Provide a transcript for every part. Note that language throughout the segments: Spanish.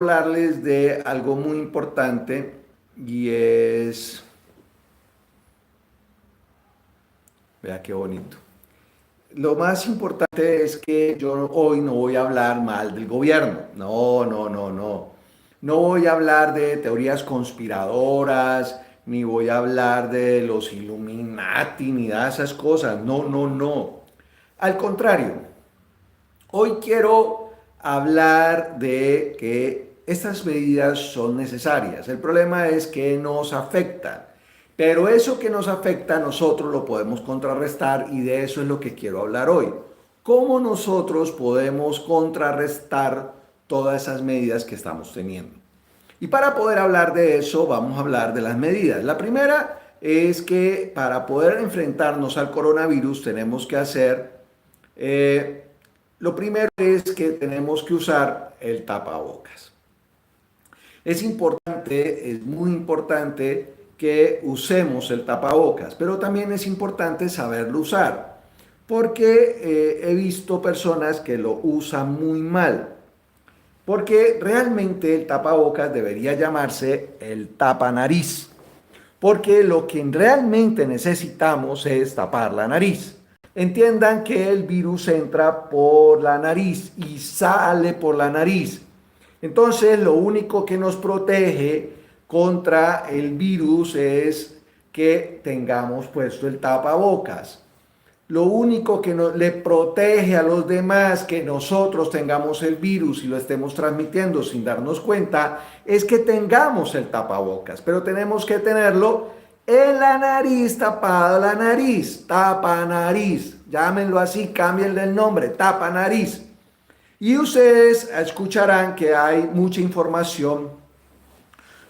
hablarles de algo muy importante y es, vea qué bonito. Lo más importante es que yo hoy no voy a hablar mal del gobierno. No, no, no, no. No voy a hablar de teorías conspiradoras, ni voy a hablar de los Illuminati, ni de esas cosas. No, no, no. Al contrario, hoy quiero hablar de que estas medidas son necesarias. El problema es que nos afectan, pero eso que nos afecta a nosotros lo podemos contrarrestar y de eso es lo que quiero hablar hoy. ¿Cómo nosotros podemos contrarrestar todas esas medidas que estamos teniendo? Y para poder hablar de eso, vamos a hablar de las medidas. La primera es que para poder enfrentarnos al coronavirus tenemos que hacer lo primero es que tenemos que usar el tapabocas. Es importante, es muy importante que usemos el tapabocas, pero también es importante saberlo usar, porque he visto personas que lo usan muy mal, porque realmente el tapabocas debería llamarse el tapanariz, porque lo que realmente necesitamos es tapar la nariz. Entiendan que el virus entra por la nariz y sale por la nariz. Entonces, lo único que nos protege contra el virus es que tengamos puesto el tapabocas. Lo único que le protege a los demás que nosotros tengamos el virus y lo estemos transmitiendo sin darnos cuenta es que tengamos el tapabocas, pero tenemos que tenerlo en la nariz, tapado la nariz, tapa nariz, llámenlo así, cámbienle el nombre, tapa nariz. Y ustedes escucharán que hay mucha información.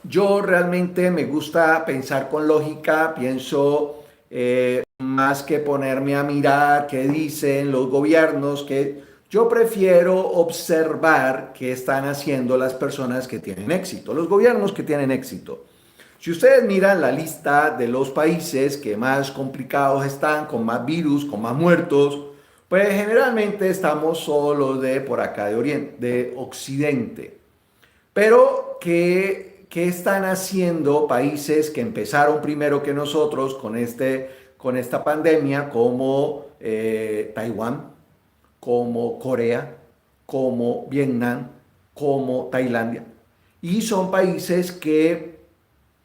Yo realmente me gusta pensar con lógica, pienso más que ponerme a mirar qué dicen los gobiernos, que yo prefiero observar qué están haciendo las personas que tienen éxito, los gobiernos que tienen éxito. Si ustedes miran la lista de los países que más complicados están, con más virus, con más muertos, pues generalmente estamos solo de por acá de Oriente, de Occidente. Pero ¿qué están haciendo países que empezaron primero que nosotros con esta pandemia, como Taiwán, como Corea, como Vietnam, como Tailandia? Y son países que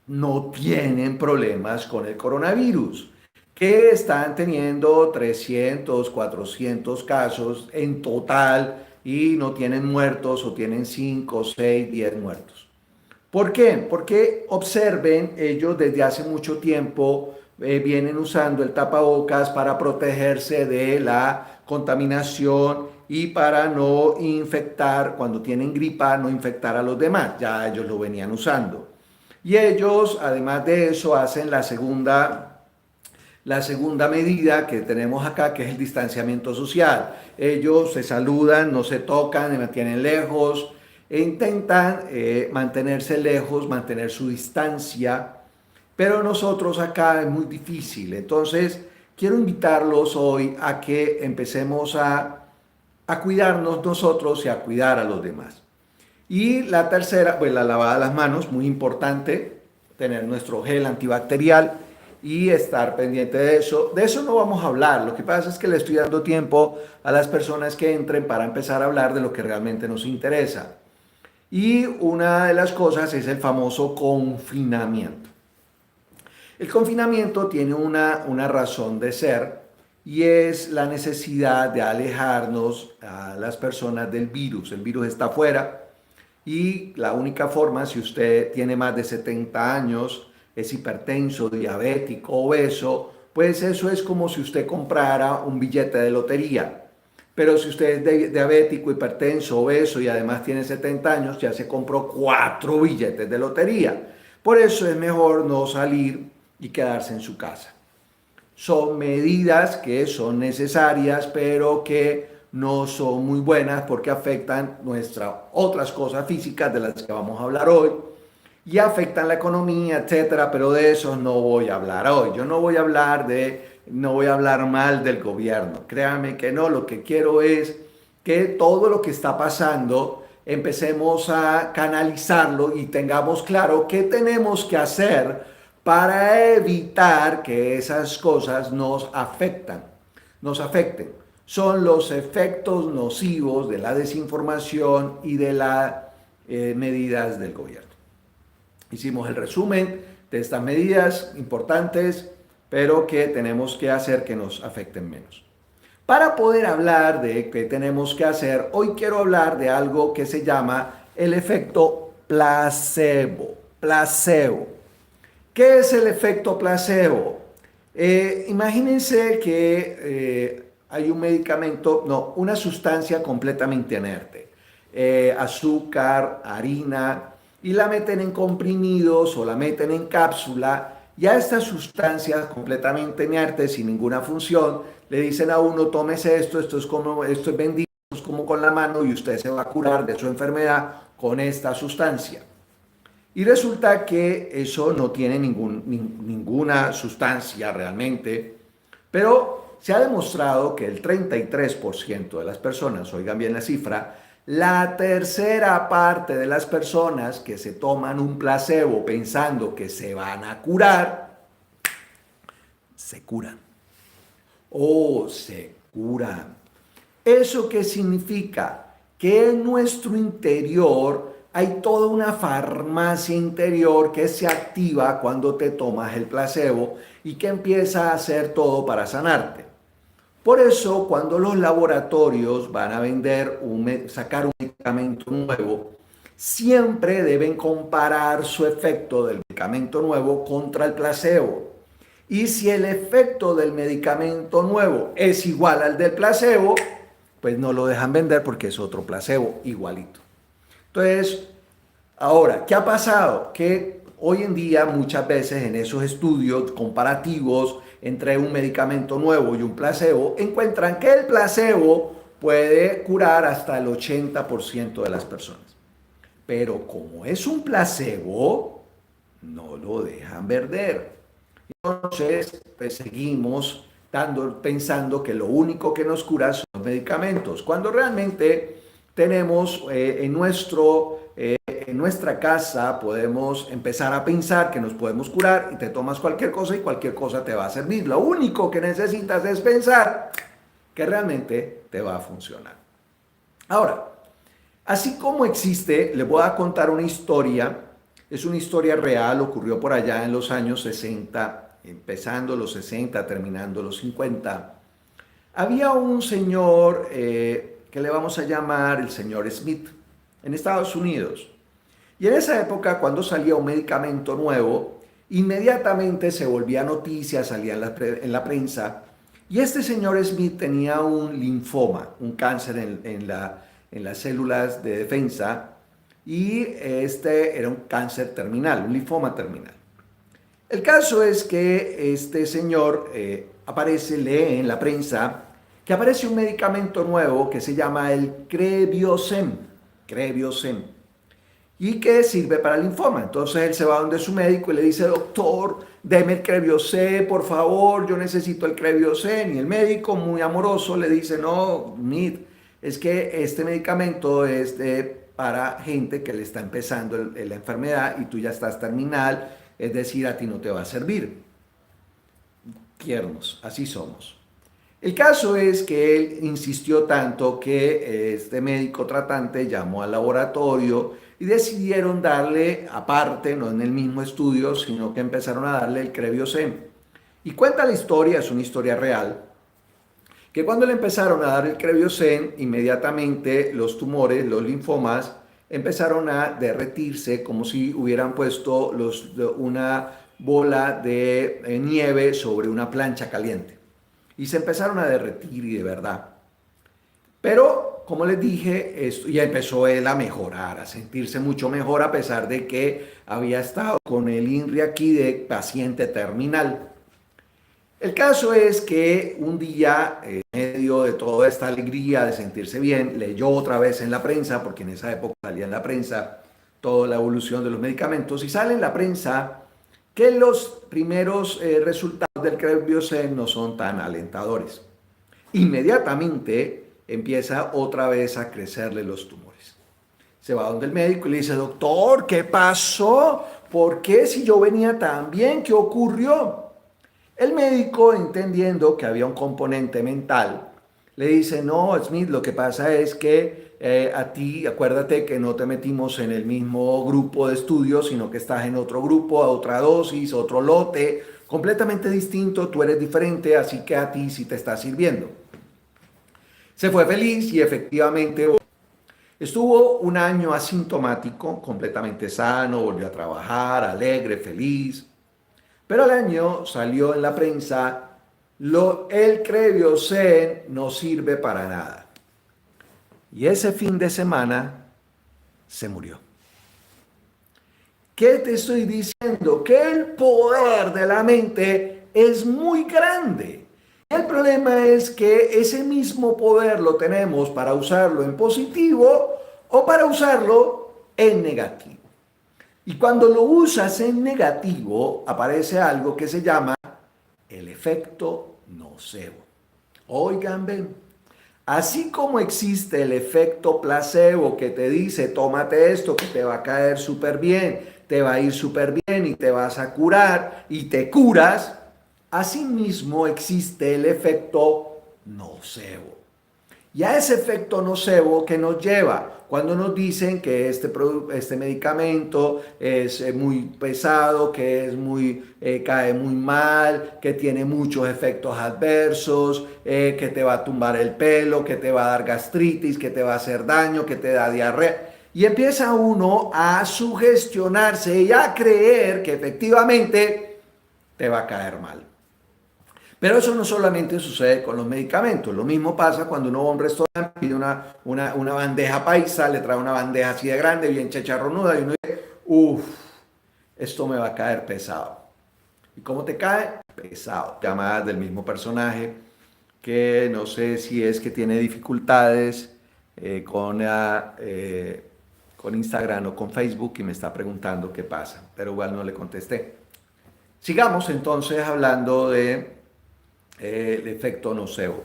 no tienen problemas con el coronavirus, que están teniendo 300, 400 casos en total y no tienen muertos o tienen 5, 6, 10 muertos. ¿Por qué? Porque observen, ellos desde hace mucho tiempo vienen usando el tapabocas para protegerse de la contaminación y para no infectar, cuando tienen gripa, no infectar a los demás. Ya ellos lo venían usando. Y ellos, además de eso, hacen la segunda medida que tenemos acá, que es el distanciamiento social. Ellos se saludan, no se tocan, se mantienen lejos, e intentan mantenerse lejos, mantener su distancia, pero nosotros acá es muy difícil. Entonces, quiero invitarlos hoy a que empecemos a cuidarnos nosotros y a cuidar a los demás. Y la tercera, pues la lavada de las manos, muy importante, tener nuestro gel antibacterial y estar pendiente de eso. De eso no vamos a hablar, lo que pasa es que le estoy dando tiempo a las personas que entren para empezar a hablar de lo que realmente nos interesa. Y una de las cosas es el famoso confinamiento. El confinamiento tiene una razón de ser y es la necesidad de alejarnos a las personas del virus. El virus está afuera y la única forma, si usted tiene más de 70 años, es hipertenso, diabético, obeso, pues eso es como si usted comprara un billete de lotería. Pero si usted es diabético, hipertenso, obeso y además tiene 70 años, ya se compró 4 billetes de lotería. Por eso es mejor no salir y quedarse en su casa. Son medidas que son necesarias, pero que no son muy buenas porque afectan nuestras otras cosas físicas de las que vamos a hablar hoy y afectan la economía, etcétera, pero de eso no voy a hablar hoy. Yo no voy a hablar mal del gobierno. Créanme que no, lo que quiero es que todo lo que está pasando empecemos a canalizarlo y tengamos claro qué tenemos que hacer para evitar que esas cosas nos afecten. Son los efectos nocivos de la desinformación y de las medidas del gobierno. Hicimos el resumen de estas medidas importantes, pero que tenemos que hacer que nos afecten menos. Para poder hablar de qué tenemos que hacer, hoy quiero hablar de algo que se llama el efecto placebo. Placebo. ¿Qué es el efecto placebo? Imagínense que hay un medicamento, no, una sustancia completamente inerte, azúcar, harina, y la meten en comprimidos o la meten en cápsula, y a esta sustancia completamente inerte, sin ninguna función, le dicen a uno, tómese esto, esto es bendito, es como con la mano y usted se va a curar de su enfermedad con esta sustancia. Y resulta que eso no tiene ninguna sustancia realmente, pero se ha demostrado que el 33% de las personas, oigan bien la cifra, la tercera parte de las personas que se toman un placebo pensando que se van a curar, se curan. O se curan. ¿Eso qué significa? Que en nuestro interior hay toda una farmacia interior que se activa cuando te tomas el placebo y que empieza a hacer todo para sanarte. Por eso, cuando los laboratorios van a sacar un medicamento nuevo, siempre deben comparar su efecto del medicamento nuevo contra el placebo. Y si el efecto del medicamento nuevo es igual al del placebo, pues no lo dejan vender porque es otro placebo igualito. Entonces, ahora, ¿qué ha pasado? Que hoy en día muchas veces en esos estudios comparativos entre un medicamento nuevo y un placebo, encuentran que el placebo puede curar hasta el 80% de las personas. Pero como es un placebo, no lo dejan vender. Entonces, pues seguimos pensando que lo único que nos cura son los medicamentos, cuando realmente tenemos en nuestra casa podemos empezar a pensar que nos podemos curar y te tomas cualquier cosa y cualquier cosa te va a servir. Lo único que necesitas es pensar que realmente te va a funcionar. Ahora, así como existe, les voy a contar una historia. Es una historia real, ocurrió por allá en los años 60, empezando los 60, terminando los 50. Había un señor que le vamos a llamar el señor Smith en Estados Unidos. Y en esa época, cuando salía un medicamento nuevo, inmediatamente se volvía noticia, salía en la prensa. Y este señor Smith tenía un linfoma, un cáncer en las células de defensa, y este era un cáncer terminal, un linfoma terminal. El caso es que este señor lee en la prensa que aparece un medicamento nuevo que se llama el Crevioxem, y que sirve para el linfoma. Entonces él se va donde su médico y le dice, doctor, deme el Crevioxem, por favor, yo necesito el Crevioxem. Y el médico, muy amoroso, le dice, no, Smith, es que este medicamento es para gente que le está empezando la enfermedad y tú ya estás terminal, es decir, a ti no te va a servir. Tiernos, así somos. El caso es que él insistió tanto que este médico tratante llamó al laboratorio y decidieron darle aparte, no en el mismo estudio, sino que empezaron a darle el Crevioxem. Y cuenta la historia, es una historia real, que cuando le empezaron a dar el Crevioxem, inmediatamente los tumores, los linfomas, empezaron a derretirse como si hubieran puesto una bola de nieve sobre una plancha caliente. Y se empezaron a derretir y de verdad. Pero, como les dije, esto ya empezó él a mejorar, a sentirse mucho mejor a pesar de que había estado con el INRI aquí de paciente terminal. El caso es que un día, en medio de toda esta alegría de sentirse bien, leyó otra vez en la prensa, porque en esa época salía en la prensa toda la evolución de los medicamentos, y sale en la prensa que los primeros resultados del Crevioxem no son tan alentadores. Inmediatamente empieza otra vez a crecerle los tumores. Se va donde el médico y le dice, doctor, ¿qué pasó? ¿Por qué si yo venía tan bien? ¿Qué ocurrió? El médico, entendiendo que había un componente mental, le dice, no, Smith, lo que pasa es que a ti, acuérdate que no te metimos en el mismo grupo de estudios, sino que estás en otro grupo, a otra dosis, otro lote, completamente distinto, tú eres diferente, así que a ti sí te está sirviendo. Se fue feliz y efectivamente estuvo un año asintomático, completamente sano, volvió a trabajar, alegre, feliz. Pero al año salió en la prensa, el Creviosen no sirve para nada. Y ese fin de semana se murió. ¿Qué te estoy diciendo? Que el poder de la mente es muy grande. El problema es que ese mismo poder lo tenemos para usarlo en positivo o para usarlo en negativo. Y cuando lo usas en negativo, aparece algo que se llama el efecto nocebo. Oigan, ven, así como existe el efecto placebo que te dice, tómate esto que te va a caer súper bien, te va a ir súper bien y te vas a curar y te curas, asimismo existe el efecto nocebo. Y a ese efecto nocebo que nos lleva cuando nos dicen que este medicamento es muy pesado, que es cae muy mal, que tiene muchos efectos adversos, que te va a tumbar el pelo, que te va a dar gastritis, que te va a hacer daño, que te da diarrea. Y empieza uno a sugestionarse y a creer que efectivamente te va a caer mal. Pero eso no solamente sucede con los medicamentos, lo mismo pasa cuando uno va a un restaurante, pide una bandeja paisa, le trae una bandeja así de grande, bien chicharronuda, y uno dice, uff, esto me va a caer pesado. ¿Y cómo te cae? Pesado. Llamadas del mismo personaje, que no sé si es que tiene dificultades con Instagram o con Facebook y me está preguntando qué pasa, pero igual no le contesté. Sigamos entonces hablando de el efecto nocebo.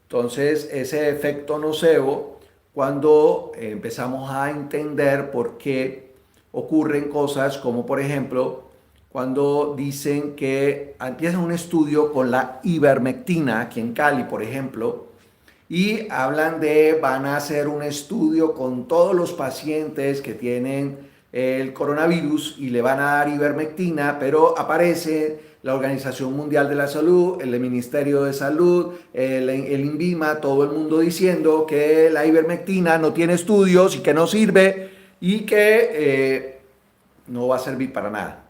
Entonces, ese efecto nocebo, cuando empezamos a entender por qué ocurren cosas como, por ejemplo, cuando dicen que empiezan un estudio con la ivermectina, aquí en Cali, por ejemplo, y hablan van a hacer un estudio con todos los pacientes que tienen el coronavirus y le van a dar ivermectina, pero aparece la Organización Mundial de la Salud, el Ministerio de Salud, el INVIMA, todo el mundo diciendo que la ivermectina no tiene estudios y que no sirve y que no va a servir para nada.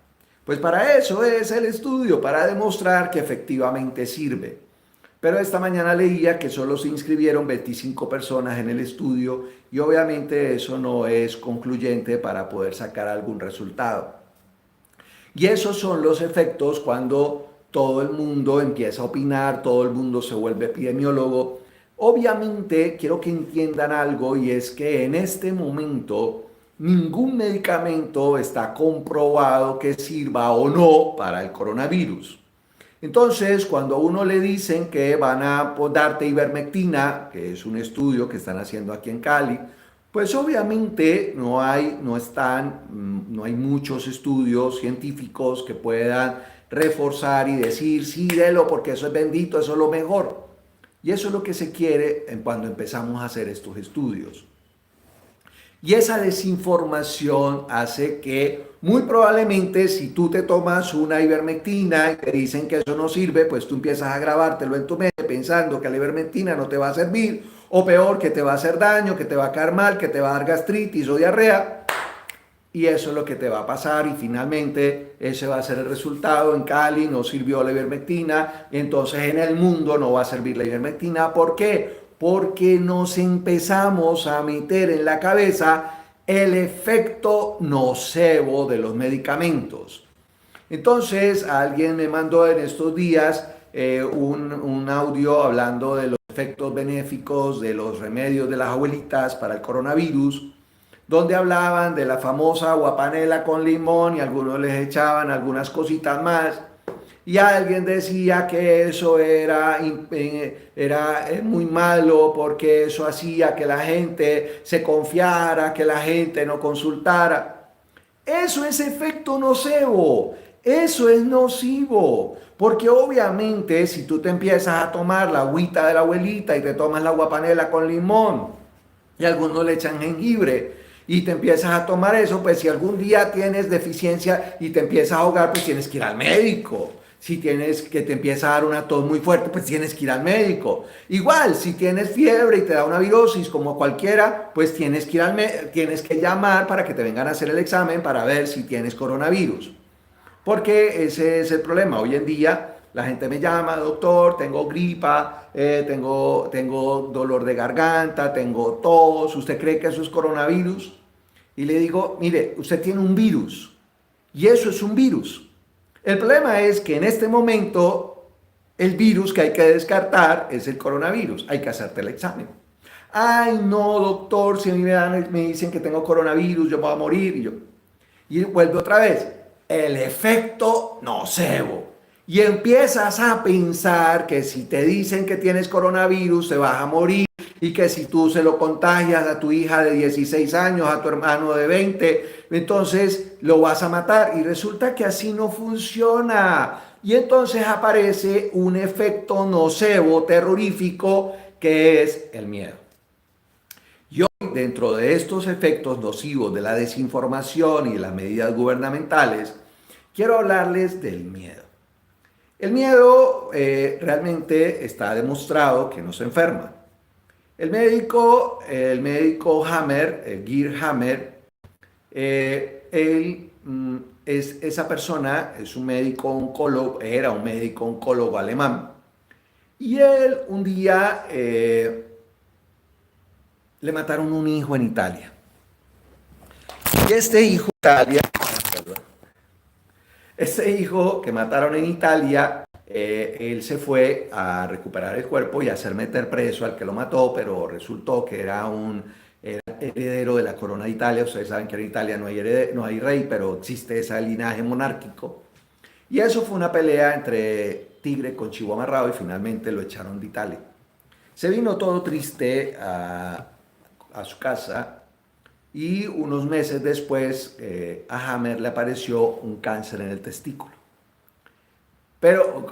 Pues para eso es el estudio, para demostrar que efectivamente sirve. Pero esta mañana leía que solo se inscribieron 25 personas en el estudio y obviamente eso no es concluyente para poder sacar algún resultado. Y esos son los efectos cuando todo el mundo empieza a opinar, todo el mundo se vuelve epidemiólogo. Obviamente quiero que entiendan algo y es que en este momento ningún medicamento está comprobado que sirva o no para el coronavirus. Entonces, cuando a uno le dicen que van a darte ivermectina, que es un estudio que están haciendo aquí en Cali, pues obviamente no hay muchos estudios científicos que puedan reforzar y decir, sí, delo porque eso es bendito, eso es lo mejor. Y eso es lo que se quiere cuando empezamos a hacer estos estudios. Y esa desinformación hace que muy probablemente si tú te tomas una ivermectina y te dicen que eso no sirve, pues tú empiezas a grabártelo en tu mente pensando que la ivermectina no te va a servir, o peor, que te va a hacer daño, que te va a caer mal, que te va a dar gastritis o diarrea. Y eso es lo que te va a pasar y finalmente ese va a ser el resultado. En Cali no sirvió la ivermectina, entonces en el mundo no va a servir la ivermectina. ¿Por qué? Porque nos empezamos a meter en la cabeza el efecto nocebo de los medicamentos. Entonces alguien me mandó en estos días un audio hablando de los efectos benéficos de los remedios de las abuelitas para el coronavirus, donde hablaban de la famosa aguapanela con limón y algunos les echaban algunas cositas más. y alguien decía que eso era muy malo porque eso hacía que la gente se confiara, que la gente no consultara. Eso es efecto nocebo, eso es nocivo, porque obviamente si tú te empiezas a tomar la agüita de la abuelita y te tomas la guapanela con limón y algunos le echan jengibre, y te empiezas a tomar eso, pues si algún día tienes deficiencia y te empiezas a ahogar, pues tienes que ir al médico. Si tienes que te empieza a dar una tos muy fuerte, pues tienes que ir al médico. Igual, si tienes fiebre y te da una virosis como cualquiera, pues tienes que tienes que llamar para que te vengan a hacer el examen para ver si tienes coronavirus. Porque ese es el problema. Hoy en día la gente me llama, doctor, tengo gripa, tengo dolor de garganta, tengo tos, ¿usted cree que eso es coronavirus? Y le digo, mire, usted tiene un virus y eso es un virus. El problema es que en este momento el virus que hay que descartar es el coronavirus, hay que hacerte el examen. Ay, no, doctor, si a mí me dicen que tengo coronavirus, yo me voy a morir. Y vuelve otra vez, el efecto nocebo. Y empiezas a pensar que si te dicen que tienes coronavirus, te vas a morir y que si tú se lo contagias a tu hija de 16 años, a tu hermano de 20, entonces lo vas a matar. Y resulta que así no funciona. Y entonces aparece un efecto nocebo, terrorífico, que es el miedo. Y hoy, dentro de estos efectos nocivos de la desinformación y de las medidas gubernamentales, quiero hablarles del miedo. El miedo realmente está demostrado que nos enferma. El médico Hammer, Geir Hammer, él es esa persona, es un médico oncólogo, era un médico oncólogo alemán. Y él un día le mataron un hijo en Italia. Y este hijo que mataron en Italia, él se fue a recuperar el cuerpo y a hacer meter preso al que lo mató, pero resultó que era un heredero de la corona de Italia. Ustedes saben que en Italia no hay rey, pero existe ese linaje monárquico. Y eso fue una pelea entre tigre con chivo amarrado y finalmente lo echaron de Italia. Se vino todo triste a su casa y unos meses después a Hammer le apareció un cáncer en el testículo. Pero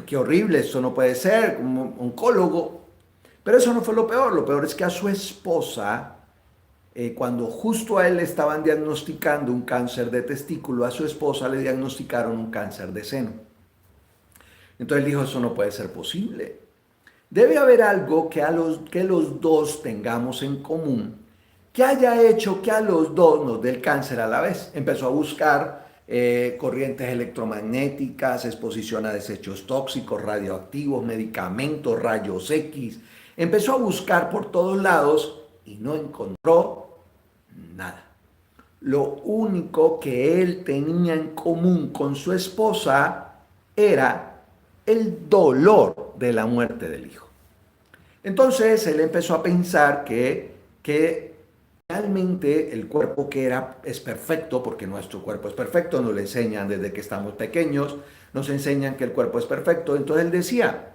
qué horrible, esto no puede ser, como oncólogo. Pero eso no fue lo peor es que a su esposa, cuando justo a él le estaban diagnosticando un cáncer de testículo, a su esposa le diagnosticaron un cáncer de seno. Entonces él dijo, eso no puede ser posible. Debe haber algo que los dos tengamos en común, que haya hecho que a los dos nos dé el cáncer a la vez. Empezó a buscar corrientes electromagnéticas, exposición a desechos tóxicos, radioactivos, medicamentos, rayos X. Empezó a buscar por todos lados y no encontró nada. Lo único que él tenía en común con su esposa era el dolor de la muerte del hijo. Entonces él empezó a pensar que realmente el cuerpo es perfecto, porque nuestro cuerpo es perfecto, nos lo enseñan desde que estamos pequeños, nos enseñan que el cuerpo es perfecto. Entonces él decía,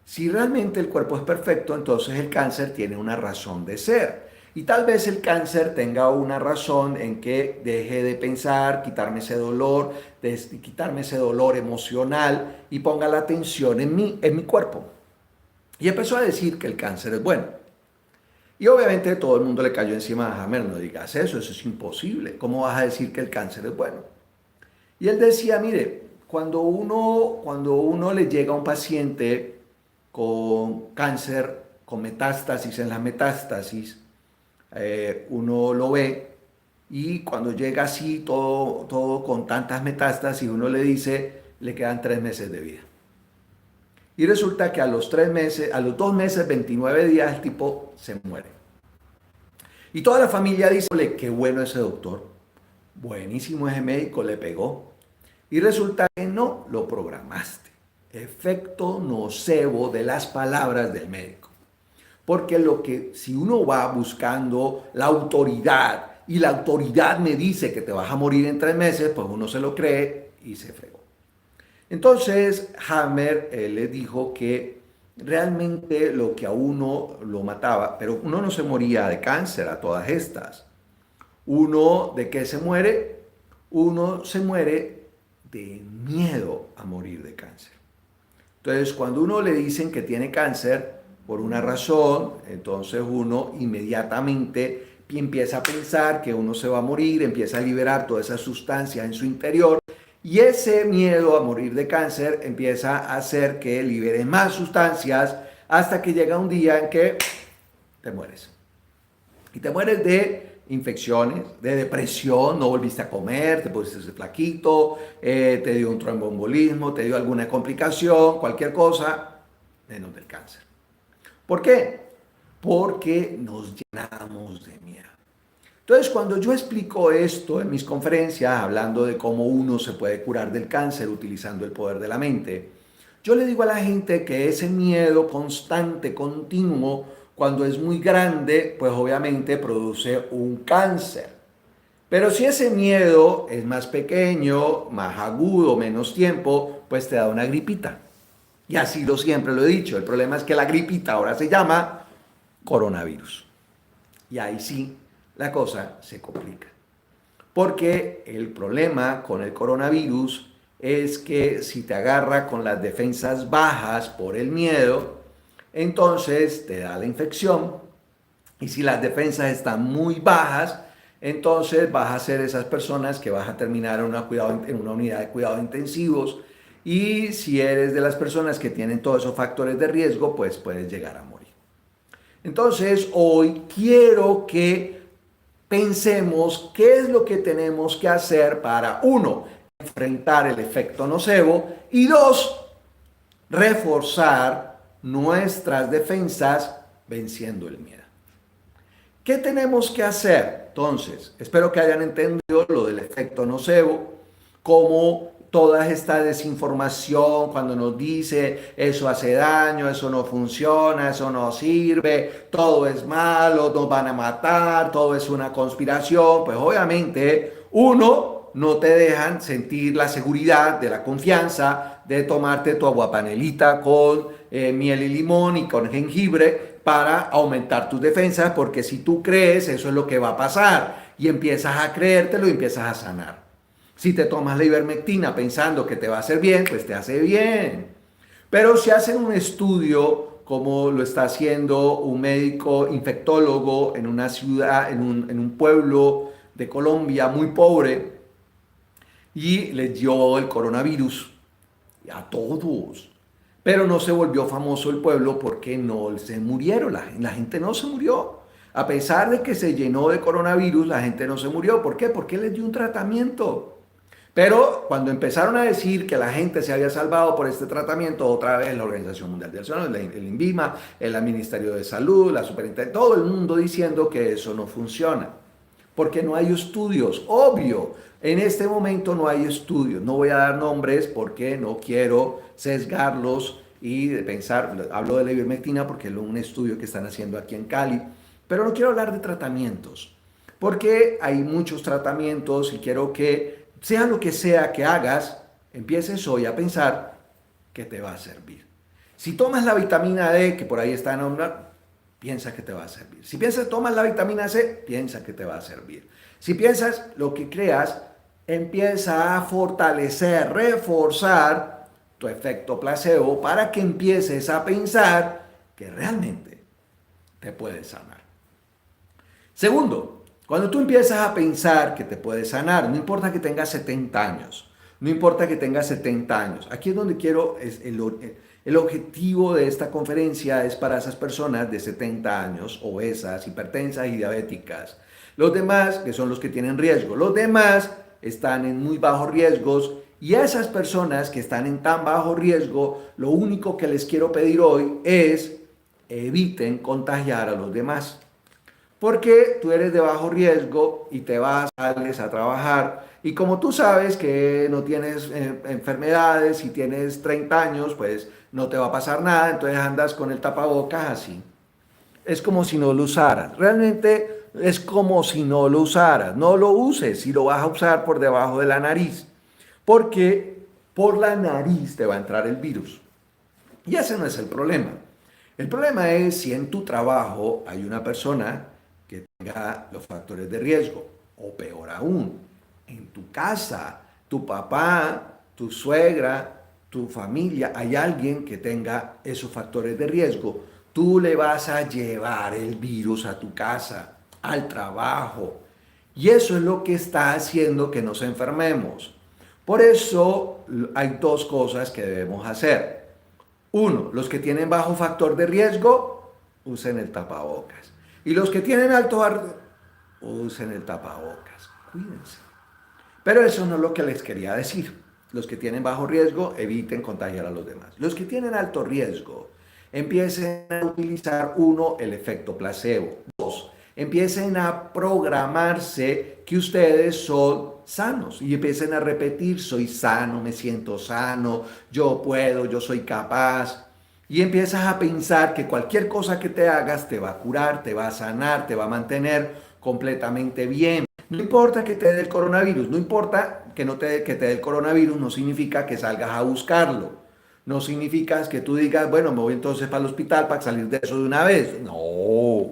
si realmente el cuerpo es perfecto, entonces el cáncer tiene una razón de ser. Y tal vez el cáncer tenga una razón en que deje de pensar, quitarme ese dolor emocional y ponga la atención en mi cuerpo. Y empezó a decir que el cáncer es bueno. Y obviamente todo el mundo le cayó encima a Hammer, no digas eso es imposible. ¿Cómo vas a decir que el cáncer es bueno? Y él decía, mire, cuando uno le llega a un paciente con cáncer, con metástasis en las metástasis, uno lo ve y cuando llega así todo con tantas metástasis, uno le dice, le quedan 3 meses de vida. Y resulta que a los 2 meses, 29 días, el tipo se muere. Y toda la familia dice, qué bueno ese doctor, buenísimo ese médico, le pegó. Y resulta que no, lo programaste. Efecto nocebo de las palabras del médico. Porque si uno va buscando la autoridad y la autoridad me dice que te vas a morir en 3 meses, pues uno se lo cree y se fregó. Entonces Hammer le dijo que realmente lo que a uno lo mataba, pero uno no se moría de cáncer a todas estas. Uno, ¿de qué se muere? Uno se muere de miedo a morir de cáncer. Entonces, cuando uno le dicen que tiene cáncer por una razón, entonces uno inmediatamente empieza a pensar que uno se va a morir, empieza a liberar toda esa sustancia en su interior y ese miedo a morir de cáncer empieza a hacer que libere más sustancias hasta que llega un día en que te mueres. Y te mueres de infecciones, de depresión, no volviste a comer, te pusiste flaquito, te dio un tromboembolismo, te dio alguna complicación, cualquier cosa, menos del cáncer. ¿Por qué? Porque nos llenamos de miedo. Entonces, cuando yo explico esto en mis conferencias, hablando de cómo uno se puede curar del cáncer utilizando el poder de la mente, yo le digo a la gente que ese miedo constante, continuo, cuando es muy grande, pues obviamente produce un cáncer. Pero si ese miedo es más pequeño, más agudo, menos tiempo, pues te da una gripita. Y así siempre lo he dicho. El problema es que la gripita ahora se llama coronavirus. Y ahí sí, la cosa se complica. Porque el problema con el coronavirus es que si te agarra con las defensas bajas por el miedo, entonces te da la infección. Y si las defensas están muy bajas, entonces vas a ser esas personas que vas a terminar en una unidad de cuidados intensivos. Y si eres de las personas que tienen todos esos factores de riesgo, pues puedes llegar a morir. Entonces, hoy quiero que pensemos qué es lo que tenemos que hacer para, uno, enfrentar el efecto nocebo y dos, reforzar nuestras defensas venciendo el miedo. ¿Qué tenemos que hacer? Entonces, espero que hayan entendido lo del efecto nocebo, cómo toda esta desinformación cuando nos dice eso hace daño, eso no funciona, eso no sirve, todo es malo, nos van a matar, todo es una conspiración, pues obviamente uno no te dejan sentir la seguridad de la confianza de tomarte tu aguapanelita con miel y limón y con jengibre para aumentar tus defensas, porque si tú crees eso es lo que va a pasar y empiezas a creértelo y empiezas a sanar. Si te tomas la ivermectina pensando que te va a hacer bien, pues te hace bien. Pero si hacen un estudio, como lo está haciendo un médico infectólogo en una ciudad, en un pueblo de Colombia muy pobre, y les dio el coronavirus a todos. Pero no se volvió famoso el pueblo porque no se murieron, la gente no se murió. A pesar de que se llenó de coronavirus, la gente no se murió. ¿Por qué? Porque les dio un tratamiento. Pero cuando empezaron a decir que la gente se había salvado por este tratamiento, otra vez la Organización Mundial de la Salud, el INVIMA, el Ministerio de Salud, la Superintendencia, todo el mundo diciendo que eso no funciona. Porque no hay estudios, obvio. En este momento no hay estudios. No voy a dar nombres porque no quiero sesgarlos y pensar, hablo de la ivermectina porque es un estudio que están haciendo aquí en Cali, pero no quiero hablar de tratamientos, porque hay muchos tratamientos y quiero que sea lo que sea que hagas, empieces hoy a pensar que te va a servir. Si tomas la vitamina D, que por ahí está en nombrado, piensa que te va a servir. Si piensas, tomas la vitamina C, piensa que te va a servir. Si piensas lo que creas, empieza a fortalecer, reforzar tu efecto placebo para que empieces a pensar que realmente te puedes sanar. Segundo, cuando tú empiezas a pensar que te puedes sanar, no importa que tengas 70 años, no importa que tengas 70 años, aquí es donde quiero, el objetivo de esta conferencia es para esas personas de 70 años, obesas, hipertensas y diabéticas. Los demás, que son los que tienen riesgo, los demás están en muy bajos riesgos y a esas personas que están en tan bajo riesgo, lo único que les quiero pedir hoy es eviten contagiar a los demás. Porque tú eres de bajo riesgo y te vas, sales a trabajar y como tú sabes que no tienes enfermedades y tienes 30 años, pues no te va a pasar nada, entonces andas con el tapabocas así. Es como si no lo usaras. Realmente es como si no lo usaras. No lo uses si lo vas a usar por debajo de la nariz. ¿Por qué? por la nariz te va a entrar el virus. Y ese no es el problema. El problema es si en tu trabajo hay una persona que tenga los factores de riesgo, o peor aún, en tu casa, tu papá, tu suegra, tu familia, hay alguien que tenga esos factores de riesgo. Tú le vas a llevar el virus a tu casa, al trabajo. Y eso es lo que está haciendo que nos enfermemos. Por eso hay dos cosas que debemos hacer. Uno, los que tienen bajo factor de riesgo, usen el tapabocas. Y los que tienen alto, usen el tapabocas. Cuídense. Pero eso no es lo que les quería decir. Los que tienen bajo riesgo, eviten contagiar a los demás. Los que tienen alto riesgo, empiecen a utilizar, uno, el efecto placebo. Dos, empiecen a programarse que ustedes son sanos y empiecen a repetir: soy sano, me siento sano, yo puedo, yo soy capaz. Y empiezas a pensar que cualquier cosa que te hagas te va a curar, te va a sanar, te va a mantener completamente bien. No importa que te dé el coronavirus, no importa que te dé el coronavirus, no significa que salgas a buscarlo. No significa que tú digas, bueno, me voy entonces para el hospital para salir de eso de una vez. No,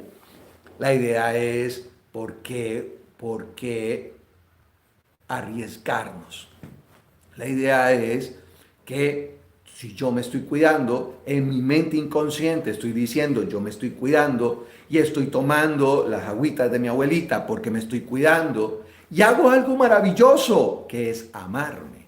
la idea es por qué arriesgarnos. La idea es que si yo me estoy cuidando, en mi mente inconsciente estoy diciendo yo me estoy cuidando y estoy tomando las agüitas de mi abuelita porque me estoy cuidando y hago algo maravilloso que es amarme.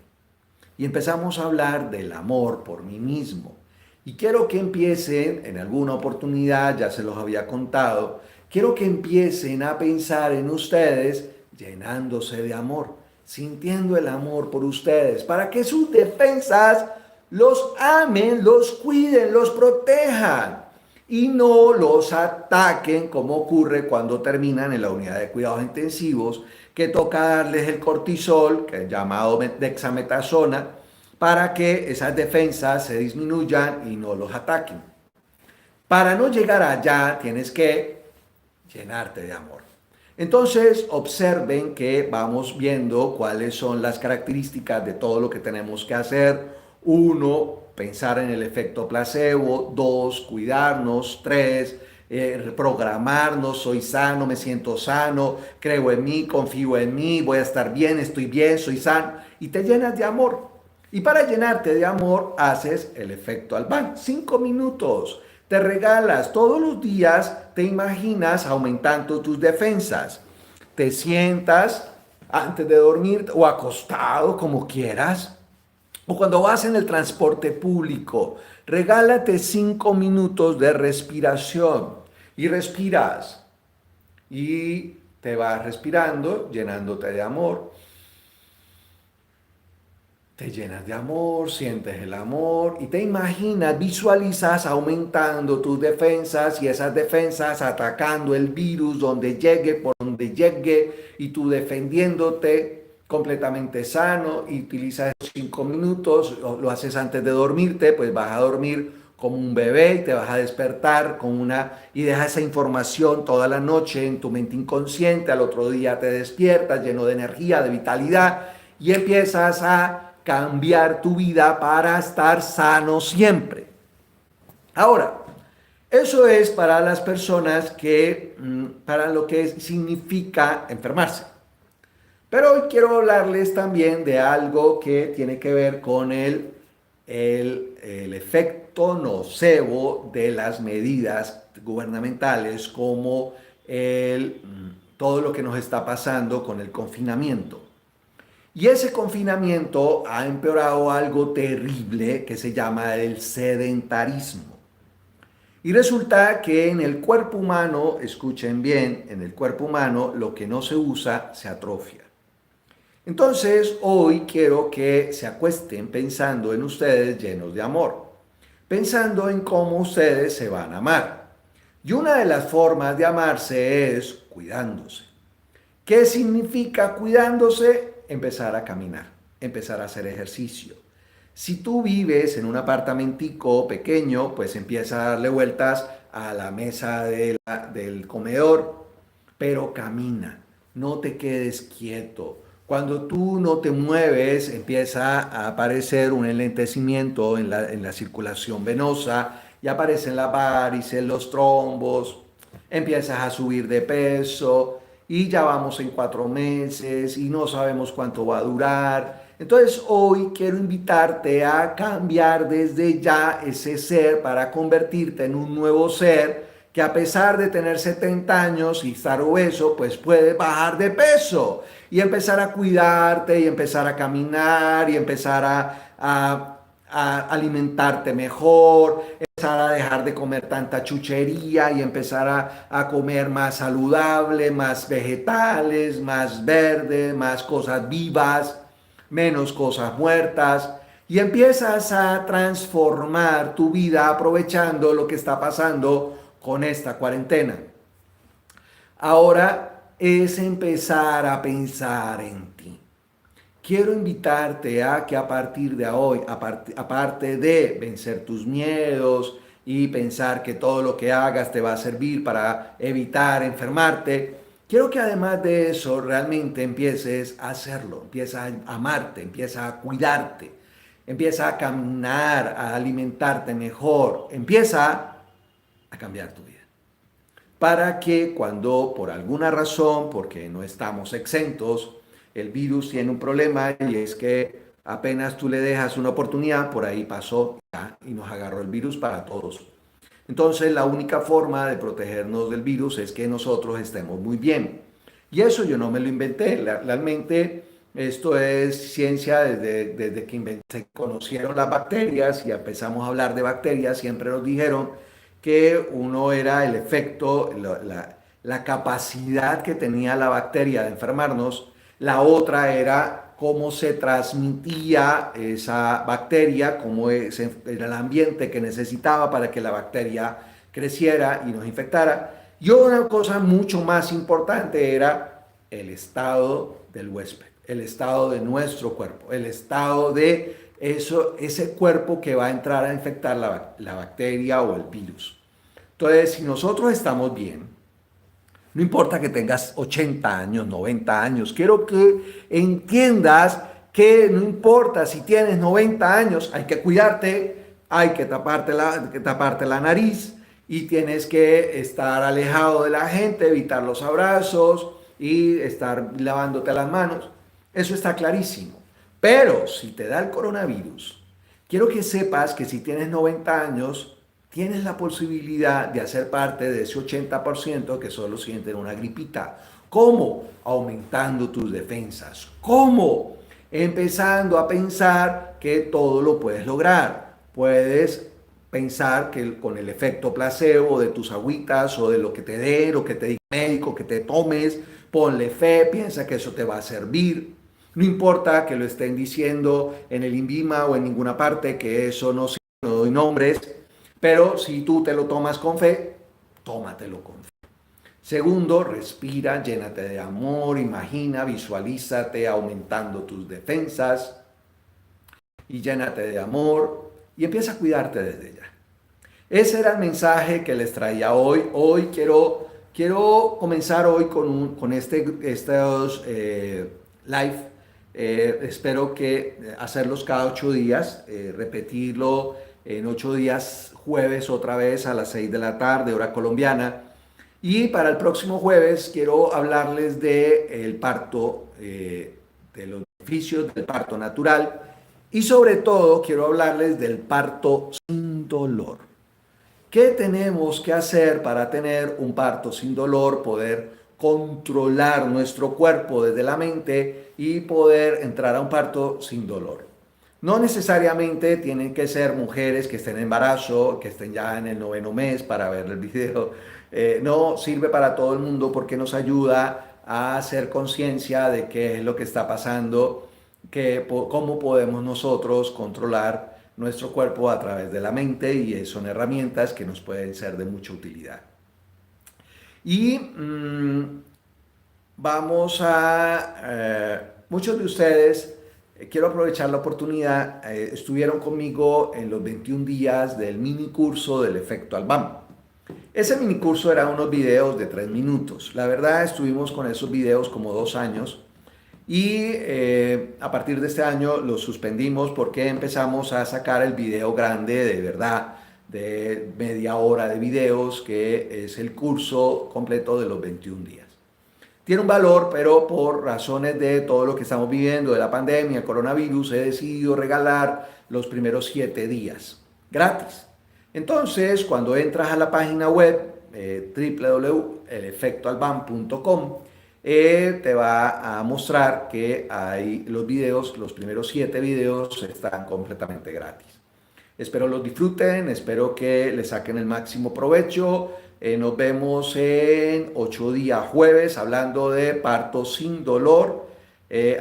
Y empezamos a hablar del amor por mí mismo. Y quiero que empiecen, en alguna oportunidad, ya se los había contado, quiero que empiecen a pensar en ustedes llenándose de amor, sintiendo el amor por ustedes, para que sus defensas los amen, los cuiden, los protejan y no los ataquen como ocurre cuando terminan en la unidad de cuidados intensivos, que toca darles el cortisol, que es llamado dexametasona, para que esas defensas se disminuyan y no los ataquen. Para no llegar allá tienes que llenarte de amor. Entonces observen que vamos viendo cuáles son las características de todo lo que tenemos que hacer. Uno, pensar en el efecto placebo. Dos, cuidarnos. Tres, programarnos. Soy sano, me siento sano, creo en mí, confío en mí, voy a estar bien, estoy bien, soy sano. Y te llenas de amor. Y para llenarte de amor haces el efecto Albán. 5 minutos. Te regalas todos los días, te imaginas aumentando tus defensas. Te sientas antes de dormir o acostado, como quieras. O cuando vas en el transporte público, regálate 5 minutos de respiración y respiras. Y te vas respirando, llenándote de amor. Te llenas de amor, sientes el amor y te imaginas, visualizas aumentando tus defensas y esas defensas atacando el virus donde llegue, por donde llegue, y tú defendiéndote completamente sano. Y utilizas 5 minutos, lo haces antes de dormirte, pues vas a dormir como un bebé y te vas a despertar y dejas esa información toda la noche en tu mente inconsciente. Al otro día te despiertas lleno de energía, de vitalidad y empiezas a cambiar tu vida para estar sano siempre. Ahora, eso es para las personas para lo que significa enfermarse. Pero hoy quiero hablarles también de algo que tiene que ver con el efecto nocebo de las medidas gubernamentales, como todo lo que nos está pasando con el confinamiento. Y ese confinamiento ha empeorado algo terrible que se llama el sedentarismo. Y resulta que en el cuerpo humano, escuchen bien, en el cuerpo humano lo que no se usa se atrofia. Entonces hoy quiero que se acuesten pensando en ustedes llenos de amor, pensando en cómo ustedes se van a amar. Y una de las formas de amarse es cuidándose. ¿Qué significa cuidándose? Empezar a caminar, empezar a hacer ejercicio. Si tú vives en un apartamentico pequeño, pues empieza a darle vueltas a la mesa del comedor, pero camina, no te quedes quieto, Cuando tú no te mueves, empieza a aparecer un enlentecimiento en la circulación venosa y aparecen las varices, los trombos, empiezas a subir de peso y ya vamos en 4 meses y no sabemos cuánto va a durar. Entonces hoy quiero invitarte a cambiar desde ya ese ser para convertirte en un nuevo ser que a pesar de tener 70 años y estar obeso, pues puedes bajar de peso y empezar a cuidarte y empezar a caminar y empezar a alimentarte mejor, empezar a dejar de comer tanta chuchería y empezar a comer más saludable, más vegetales, más verde, más cosas vivas, menos cosas muertas. Y empiezas a transformar tu vida aprovechando lo que está pasando con esta cuarentena. Ahora es empezar a pensar en ti. Quiero invitarte a que a partir de hoy, aparte de vencer tus miedos y pensar que todo lo que hagas te va a servir para evitar enfermarte, quiero que además de eso realmente empieces a hacerlo, empieza a amarte, empieza a cuidarte, empieza a caminar, a alimentarte mejor, empieza a cambiar tu vida. Para que cuando por alguna razón, porque no estamos exentos, el virus tiene un problema y es que apenas tú le dejas una oportunidad, por ahí pasó ya, y nos agarró el virus para todos. Entonces la única forma de protegernos del virus es que nosotros estemos muy bien. Y eso yo no me lo inventé, realmente esto es ciencia desde que se conocieron las bacterias y empezamos a hablar de bacterias, siempre nos dijeron que uno era el efecto, la capacidad que tenía la bacteria de enfermarnos, la otra era cómo se transmitía esa bacteria, cómo era el ambiente que necesitaba para que la bacteria creciera y nos infectara. Y una cosa mucho más importante era el estado del huésped, el estado de nuestro cuerpo, el estado de eso, ese cuerpo que va a entrar a infectar la bacteria o el virus. Entonces, si nosotros estamos bien, no importa que tengas 80 años, 90 años, quiero que entiendas que no importa si tienes 90 años, hay que cuidarte, hay que taparte la nariz y tienes que estar alejado de la gente, evitar los abrazos y estar lavándote las manos. Eso está clarísimo. Pero si te da el coronavirus, quiero que sepas que si tienes 90 años, tienes la posibilidad de hacer parte de ese 80% que solo sienten una gripita. ¿Cómo? Aumentando tus defensas. ¿Cómo? Empezando a pensar que todo lo puedes lograr. Puedes pensar que con el efecto placebo de tus agüitas o de lo que te dé, lo que te diga el médico, que te tomes, ponle fe, piensa que eso te va a servir. No importa que lo estén diciendo en el INVIMA o en ninguna parte, que eso no sirve, no doy nombres, pero si tú te lo tomas con fe, tómatelo con fe. Segundo, respira, llénate de amor, imagina, visualízate aumentando tus defensas y llénate de amor y empieza a cuidarte desde ya. Ese era el mensaje que les traía hoy. Hoy quiero comenzar hoy con estos live. Espero que hacerlos cada 8 días, repetirlo en 8 días, jueves otra vez a las 6 de la tarde, hora colombiana. Y para el próximo jueves quiero hablarles del parto, de los beneficios del parto natural y sobre todo quiero hablarles del parto sin dolor. ¿Qué tenemos que hacer para tener un parto sin dolor, poder controlar nuestro cuerpo desde la mente y poder entrar a un parto sin dolor? No necesariamente tienen que ser mujeres que estén en embarazo, que estén ya en el 9º mes para ver el video. No, sirve para todo el mundo porque nos ayuda a hacer conciencia de qué es lo que está pasando, cómo podemos nosotros controlar nuestro cuerpo a través de la mente y son herramientas que nos pueden ser de mucha utilidad. Y muchos de ustedes, quiero aprovechar la oportunidad, estuvieron conmigo en los 21 días del mini curso del efecto Albam. Ese mini curso era unos videos de 3 minutos. La verdad estuvimos con esos videos como 2 años Y a partir de este año lo suspendimos porque empezamos a sacar el video grande de verdad, de media hora de videos, que es el curso completo de los 21 días. Tiene un valor, pero por razones de todo lo que estamos viviendo, de la pandemia, el coronavirus, he decidido regalar los primeros 7 días gratis. Entonces, cuando entras a la página web www.elefectoalban.com, te va a mostrar que hay los videos, los primeros 7 videos están completamente gratis. Espero los disfruten, espero que le saquen el máximo provecho. Nos vemos en 8 días jueves hablando de parto sin dolor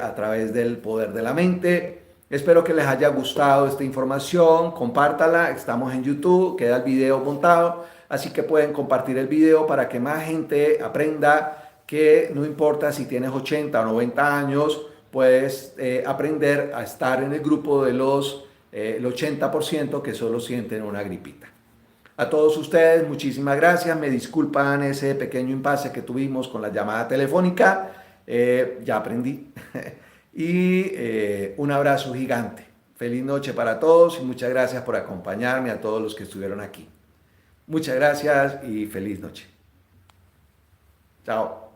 a través del poder de la mente. Espero que les haya gustado esta información, compártala, estamos en YouTube, queda el video montado, así que pueden compartir el video para que más gente aprenda que no importa si tienes 80 o 90 años, puedes aprender a estar en el grupo de el 80% que solo sienten una gripita. A todos ustedes, muchísimas gracias. Me disculpan ese pequeño impasse que tuvimos con la llamada telefónica. Ya aprendí. Y un abrazo gigante. Feliz noche para todos y muchas gracias por acompañarme a todos los que estuvieron aquí. Muchas gracias y feliz noche. Chao.